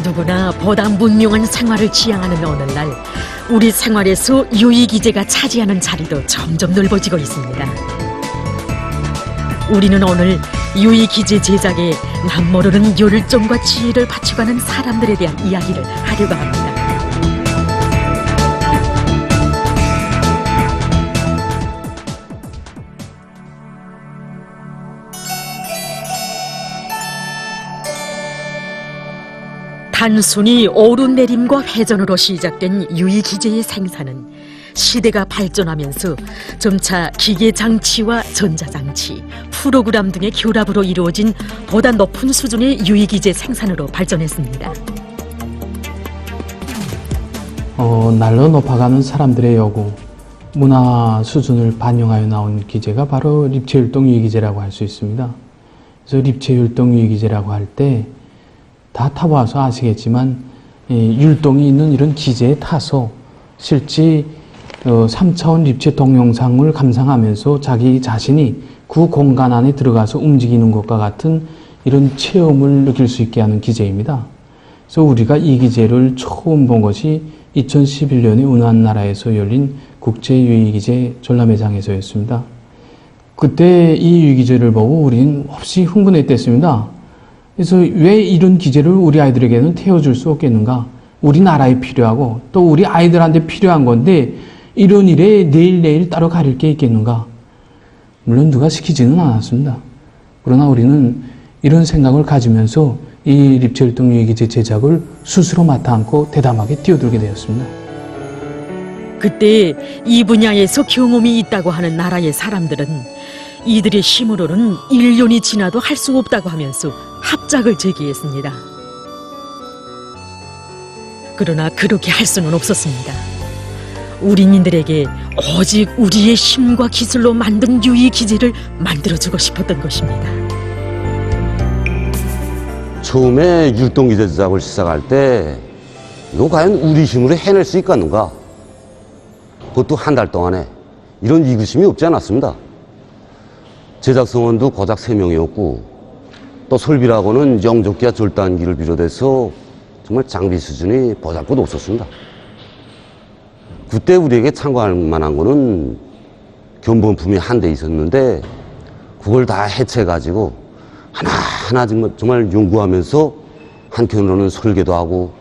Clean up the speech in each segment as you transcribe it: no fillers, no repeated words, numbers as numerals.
누구나 보다 문명한 생활을 지향하는 오늘날 우리 생활에서 유의기재가 차지하는 자리도 점점 넓어지고 있습니다. 우리는 오늘 유의기재 제작에 남모르는 열정과 지혜를 바쳐가는 사람들에 대한 이야기를 하려고 합니다. 단순히 오르내림과 회전으로 시작된 유의기재의 생산은 시대가 발전하면서 점차 기계장치와 전자장치, 프로그램 등의 결합으로 이루어진 보다 높은 수준의 유의기재 생산으로 발전했습니다. 날로 높아가는 사람들의 요구, 문화 수준을 반영하여 나온 기재가 바로 립체율동 유의기재라고 할 수 있습니다. 그래서 립체율동 유의기재라고 할 때 다 타봐서 아시겠지만 율동이 있는 이런 기재에 타서 실제 3차원 립체 동영상을 감상하면서 자기 자신이 그 공간 안에 들어가서 움직이는 것과 같은 이런 체험을 느낄 수 있게 하는 기재입니다. 그래서 우리가 이 기재를 처음 본 것이 2011년에 운하나라에서 열린 국제유의기재 전람회장에서였습니다. 그때 이 유의기재를 보고 우리는 몹시 흥분했댔습니다. 그래서 왜 이런 기재를 우리 아이들에게는 태워줄 수 없겠는가? 우리나라에 필요하고 또 우리 아이들한테 필요한 건데 이런 일에 내일 따로 가릴 게 있겠는가? 물론 누가 시키지는 않았습니다. 그러나 우리는 이런 생각을 가지면서 이 립체율동 유의기재 제작을 스스로 맡아 안고 대담하게 뛰어들게 되었습니다. 그때 이 분야에서 경험이 있다고 하는 나라의 사람들은 이들의 힘으로는 1년이 지나도 할 수 없다고 하면서 합작을 제기했습니다. 그러나 그렇게 할 수는 없었습니다. 우리인들에게 오직 우리의 힘과 기술로 만든 유의기재를 만들어주고 싶었던 것입니다. 처음에 율동기재 제작을 시작할 때 이거 과연 우리 힘으로 해낼 수 있겠는가? 그것도 한 달 동안에 이런 이구심이 없지 않았습니다. 제작 성원도 고작 3명이었고 또 설비라고는 영접기와 절단기를 비롯해서 정말 장비 수준이 보잘것 없었습니다. 그때 우리에게 참고할 만한 거는 견본품이 한 대 있었는데 그걸 다 해체해가지고 하나하나 정말 연구하면서 한편으로는 설계도 하고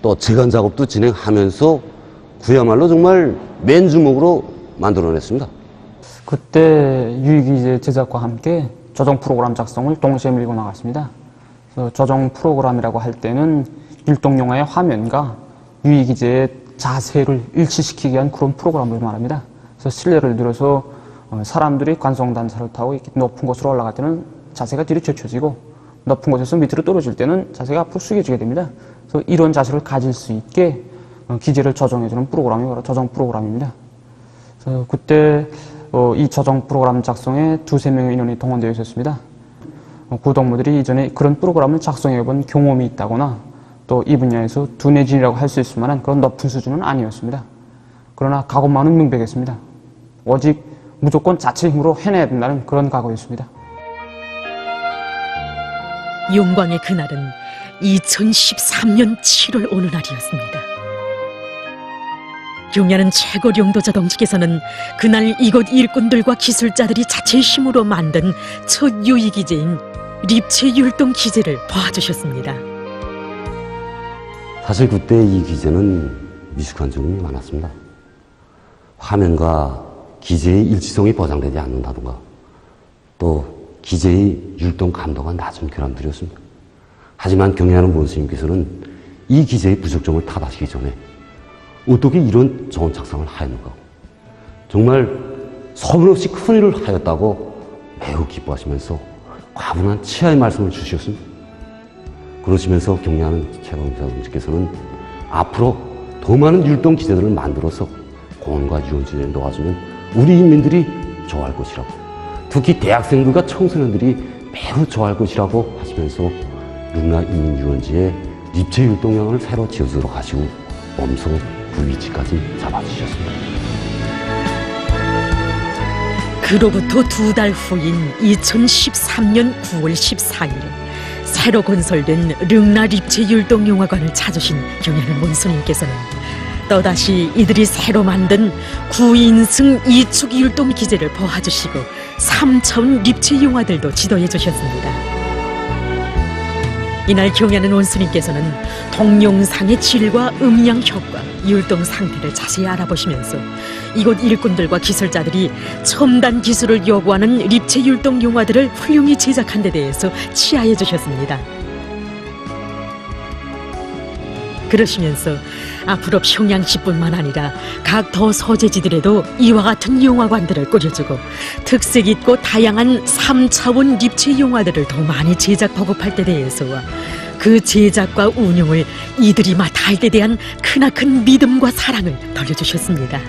또 재간 작업도 진행하면서 그야말로 정말 맨주먹으로 만들어냈습니다. 그때 유의기재 제작과 함께 조정 프로그램 작성을 동시에 밀고 나갔습니다. 그래서 조정 프로그램이라고 할 때는 율동용화의 화면과 유의기재의 자세를 일치시키기 위한 그런 프로그램을 말합니다. 그래서 실례를 들어서 사람들이 관성단차를 타고 이렇게 높은 곳으로 올라갈 때는 자세가 뒤로 젖혀지고 높은 곳에서 밑으로 떨어질 때는 자세가 앞으로 숙여지게 됩니다. 그래서 이런 자세를 가질 수 있게 기재를 조정해주는 프로그램이 바로 조정 프로그램입니다. 그래서 그때 이 조정 프로그램 작성에 2~3명의 인원이 동원되어 있었습니다. 구독모들이 이전에 그런 프로그램을 작성해본 경험이 있다거나 또 이 분야에서 두뇌진이라고 할 수 있을 만한 그런 높은 수준은 아니었습니다. 그러나 각오만은 명백했습니다. 오직 무조건 자체 힘으로 해내야 된다는 그런 각오였습니다. 영광의 그날은 2013년 7월 어느 날이었습니다. 경야는 최고 영도자 동지께서는 그날 이곳 일꾼들과 기술자들이 자체의 힘으로 만든 첫 유의기재인 립체율동 기재를 봐주셨습니다. 사실 그때 이 기재는 미숙한 점이 많았습니다. 화면과 기재의 일치성이 보장되지 않는다던가 또 기재의 율동 감도가 낮은 결함들이었습니다. 하지만 경야는 원스님께서는 이 기재의 부족점을 타다시기 전에 어떻게 이런 좋은 작성을 하였는가? 정말 서슴없이 큰 일을 하였다고 매우 기뻐하시면서 과분한 치하의 말씀을 주셨습니다. 그러시면서 경야하는 최강사님께서는 앞으로 더 많은 율동 기재들을 만들어서 공원과 유원지에 놓아주면 우리 인민들이 좋아할 것이라고, 특히 대학생들과 청소년들이 매우 좋아할 것이라고 하시면서 룬나 인민유원지에 립체 율동형을 새로 지어주도록 하시고 엄소 그 위치까지 잡아주셨습니다. 그로부터 2달 후인 2013년 9월 14일 새로 건설된 릉나 립체 율동영화관을 찾으신 경연은 원수님께서는 또다시 이들이 새로 만든 9인승 2축 율동 기제를 보아주시고 3차원 립체 영화들도 지도해 주셨습니다. 이날 경연은 원수님께서는 동영상의 질과 음량 효과, 율동 상태를 자세히 알아보시면서 이곳 일꾼들과 기술자들이 첨단 기술을 요구하는 립체 율동 영화들을 훌륭히 제작한 데 대해서 치하해 주셨습니다. 그러시면서 앞으로 평양시뿐만 아니라 각 도 소재지들에도 이와 같은 영화관들을 꾸려주고 특색 있고 다양한 3차원 립체 영화들을 더 많이 제작 보급할 때 대해서와 그 제작과 운영을 이들이 맡아 할 때 대한 크나큰 믿음과 사랑을 돌려주셨습니다.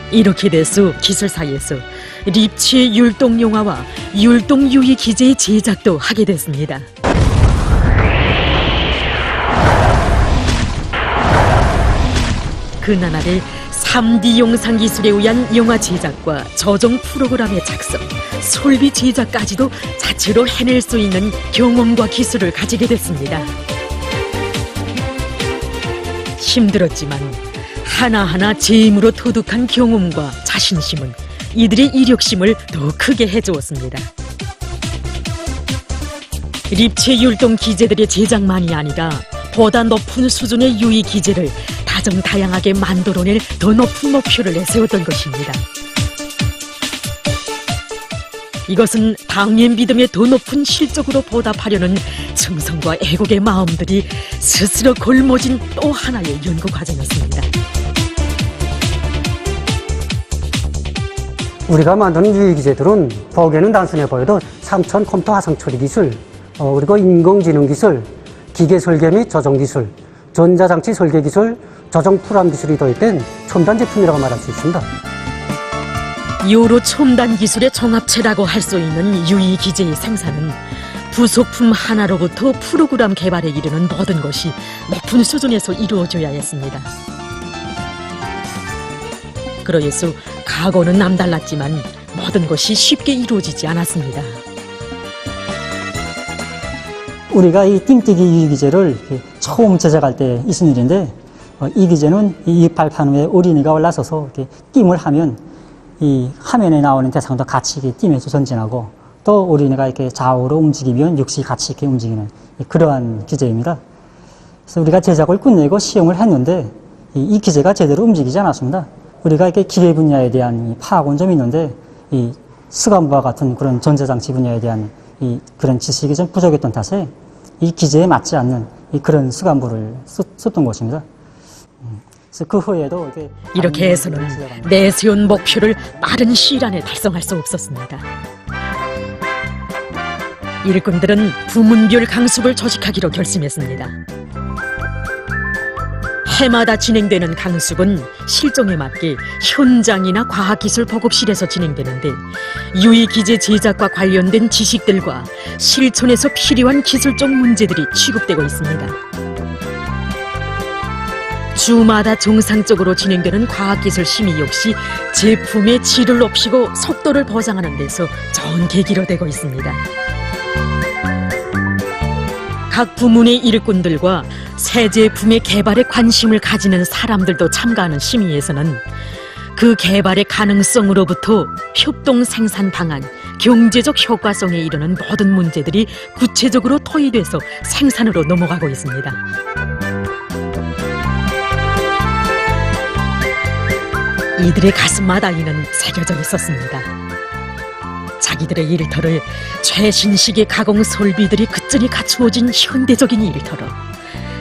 이렇게 돼서 기술사에서 립체 율동 영화와 율동 유희 기제의 제작도 하게 됐습니다. 그 나날의 3D 영상 기술에 의한 영화 제작과 저정 프로그램의 작성, 설비 제작까지도 자체로 해낼 수 있는 경험과 기술을 가지게 됐습니다. 힘들었지만 하나하나 제 힘으로 터득한 경험과 자신심은 이들의 이력심을 더 크게 해주었습니다. 립체 율동 기제들의 제작만이 아니라 보다 높은 수준의 유희 기제를 다정다양하게 만들어낼 더 높은 목표를 내세웠던 것입니다. 이것은 당연 믿음에 더 높은 실적으로 보답하려는 정성과 애국의 마음들이 스스로 걸머진 또 하나의 연구 과정이었습니다. 우리가 만드는 유희 기제들은 보기에는 단순해 보여도 3천 컴퓨터 화상 처리 기술, 그리고 인공지능 기술, 기계 설계 및 조정 기술, 전자장치 설계 기술, 조정 프로그램 기술이 도입된 첨단 제품이라고 말할 수 있습니다. 여러 첨단 기술의 종합체라고 할 수 있는 유희 기제의 생산은 부속품 하나로부터 프로그램 개발에 이르는 모든 것이 높은 수준에서 이루어져야 했습니다. 그러해서 과거는 남달랐지만 모든 것이 쉽게 이루어지지 않았습니다. 우리가 이 띵뛰기 유희 기제를 처음 제작할 때 있은 일인데, 이 기제는 이 발판 위에 어린이가 올라서서 이렇게 띵을 하면 이 화면에 나오는 대상도 같이 이렇게 띵에서 전진하고, 또 어린이가 이렇게 좌우로 움직이면 역시 같이 이렇게 움직이는 그러한 기제입니다. 그래서 우리가 제작을 끝내고 시험을 했는데 이 기제가 제대로 움직이지 않았습니다. 우리가 이렇게 기계 분야에 대한 파악은 좀 있는데 이 수감부와 같은 그런 전자장치 분야에 대한 이 그런 지식이 좀 부족했던 탓에 이 기제에 맞지 않는 그런 수감부를 썼던 것입니다. 그래서 그 후에도 이렇게 해서는 내세운 목표를 빠른 시일 안에 달성할 수 없었습니다. 일꾼들은 부문별 강습을 조직하기로 결심했습니다. 해마다 진행되는 강습은 실종에 맞게 현장이나 과학기술 보급실에서 진행되는데 유희 기제 제작과 관련된 지식들과 실천에서 필요한 기술적 문제들이 취급되고 있습니다. 주마다 정상적으로 진행되는 과학기술 심의 역시 제품의 질을 높이고 속도를 보장하는 데서 좋은 계기로 되고 있습니다. 각 부문의 일꾼들과 새 제품의 개발에 관심을 가지는 사람들도 참가하는 심의에서는 그 개발의 가능성으로부터 협동 생산 방안, 경제적 효과성에 이르는 모든 문제들이 구체적으로 토의돼서 생산으로 넘어가고 있습니다. 이들의 가슴마다에는 새겨져 있었습니다. 자기들의 일터를 최신식의 가공 설비들이 끝전이 갖추어진 현대적인 일터로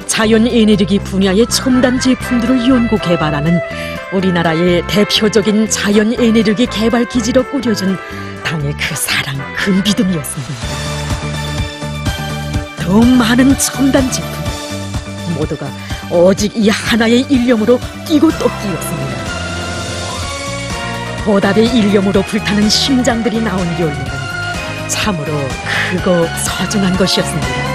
자연 에너지 분야의 첨단 제품들을 연구 개발하는 우리나라의 대표적인 자연 에너지 개발 기지로 꾸려준 당의 그 사랑, 그 믿음이었습니다. 더 많은 첨단 제품, 모두가 오직 이 하나의 일념으로 뛰고 또 뛰었습니다. 보답의 일념으로 불타는 심장들이 나온 열매는 참으로 크고 소중한 것이었습니다.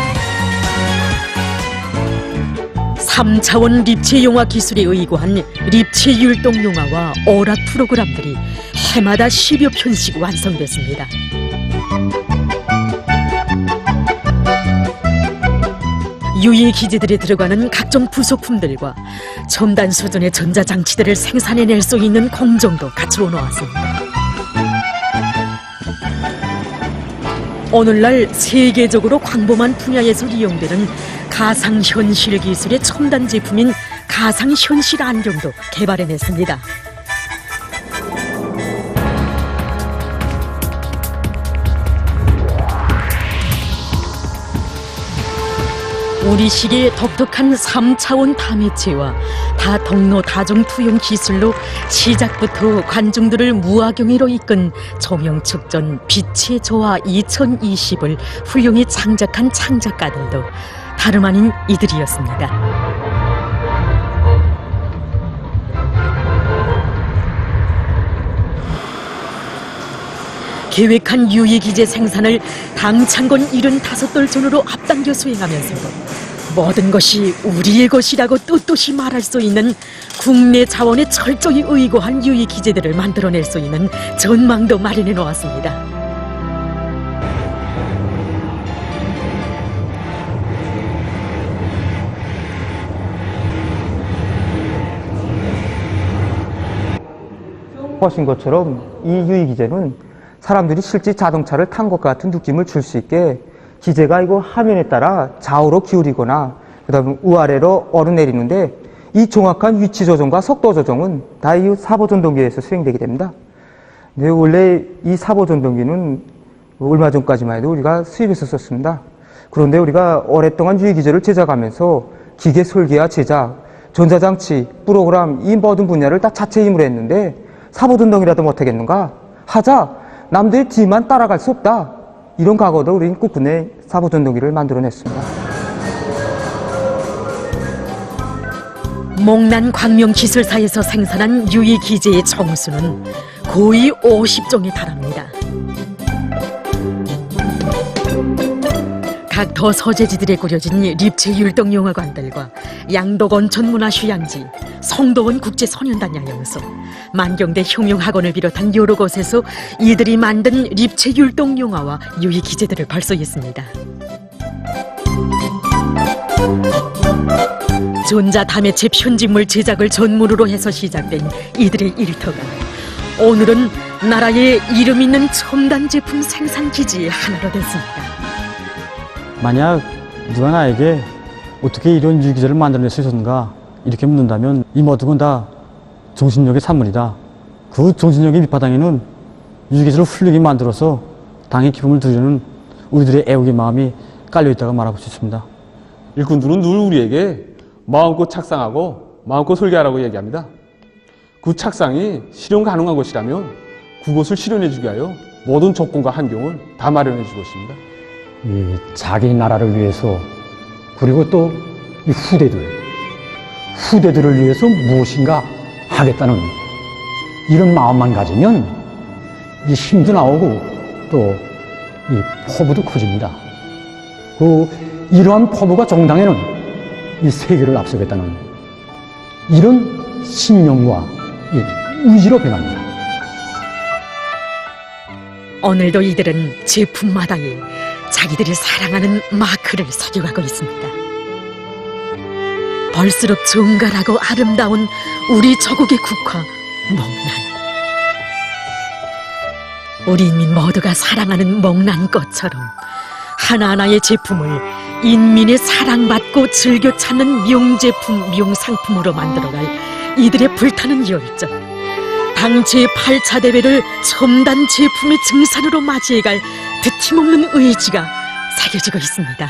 3차원 립체 영화 기술에 의거한 립체 율동 영화와 오락 프로그램들이 해마다 10여 편씩 완성됐습니다. 유해 기재들에 들어가는 각종 부속품들과 첨단 수준의 전자장치들을 생산해낼 수 있는 공정도 갖추어 놓았습니다. 오늘날 세계적으로 광범한 분야에서 이용되는 가상현실 기술의 첨단 제품인 가상현실 안경도 개발해냈습니다. 우리 시기의 독특한 3차원 다매체와 다통로 다중투용 기술로 시작부터 관중들을 무화경이로 이끈 조명측전 빛의 조화 2020을 훌륭히 창작한 창작가들도 다름 아닌 이들이었습니다. 계획한 유해기재 생산을 당창건 75돌 전으로 앞당겨 수행하면서도 모든 것이 우리의 것이라고 떳떳이 말할 수 있는 국내 자원에 철저히 의거한 유해기재들을 만들어낼 수 있는 전망도 마련해 놓았습니다. 하신 것처럼 이 유해기재는 사람들이 실제 자동차를 탄 것 같은 느낌을 줄 수 있게 기재가 이거 화면에 따라 좌우로 기울이거나 그다음에 우아래로 오르내리는데 이 정확한 위치 조정과 속도 조정은 다 이 사보전동기에서 수행되게 됩니다. 근데 원래 이 사보전동기는 얼마 전까지만 해도 우리가 수입해서 썼습니다. 그런데 우리가 오랫동안 유해기재를 제작하면서 기계 설계와 제작, 전자장치, 프로그램 이 모든 분야를 다 자체 힘으로 했는데 사보전동이라도 못하겠는가? 하자! 남들의 뒤만 따라갈 수 없다. 이런 각오도 우리는 끝끝내 사보전동기를 만들어냈습니다. 목난 광명기술사에서 생산한 유해기재의 총수는 거의 50종에 달합니다. 각 도 소재지들에 꾸려진 립체 율동영화관들과 양덕원 전문화휴양지, 성도원 국제소년단 야영소, 만경대 흉흉학원을 비롯한 여러 곳에서 이들이 만든 립체 율동영화와 유해기재들을 볼 수 있습니다. 전자다매체 편집물 제작을 전문으로 해서 시작된 이들의 일터가 오늘은 나라의 이름 있는 첨단 제품 생산 기지의 하나로 됐습니다. 만약 누가 나에게 어떻게 이런 유해기재를 만들어낼 수 있었는가 이렇게 묻는다면 이 모든 건 다 정신력의 산물이다. 그 정신력의 밑바탕에는 유해기재를 훌륭히 만들어서 당의 기쁨을 드리는 우리들의 애국의 마음이 깔려있다고 말하고 싶습니다. 일꾼들은 늘 우리에게 마음껏 착상하고 마음껏 설계하라고 얘기합니다. 그 착상이 실현 가능한 것이라면 그것을 실현해주기 위하여 모든 조건과 환경을 다 마련해주고 있습니다. 이 자기 나라를 위해서 그리고 또 이 후대들을 위해서 무엇인가 하겠다는 이런 마음만 가지면 이 힘도 나오고 또 이 포부도 커집니다. 이러한 포부가 정당에는 이 세계를 앞서겠다는 이런 신념과 이 의지로 변합니다. 오늘도 이들은 제품마다에 자기들이 사랑하는 마크를 새겨가고 있습니다. 볼수록 정갈하고 아름다운 우리 조국의 국화 목난. 우리 인민 모두가 사랑하는 목난꽃처럼 하나하나의 제품을 인민의 사랑받고 즐겨 찾는 명제품, 명상품으로 만들어갈 이들의 불타는 열정. 당 제8차 대회를 첨단 제품의 증산으로 맞이해갈 드팀없는 의지가 새겨지고 있습니다.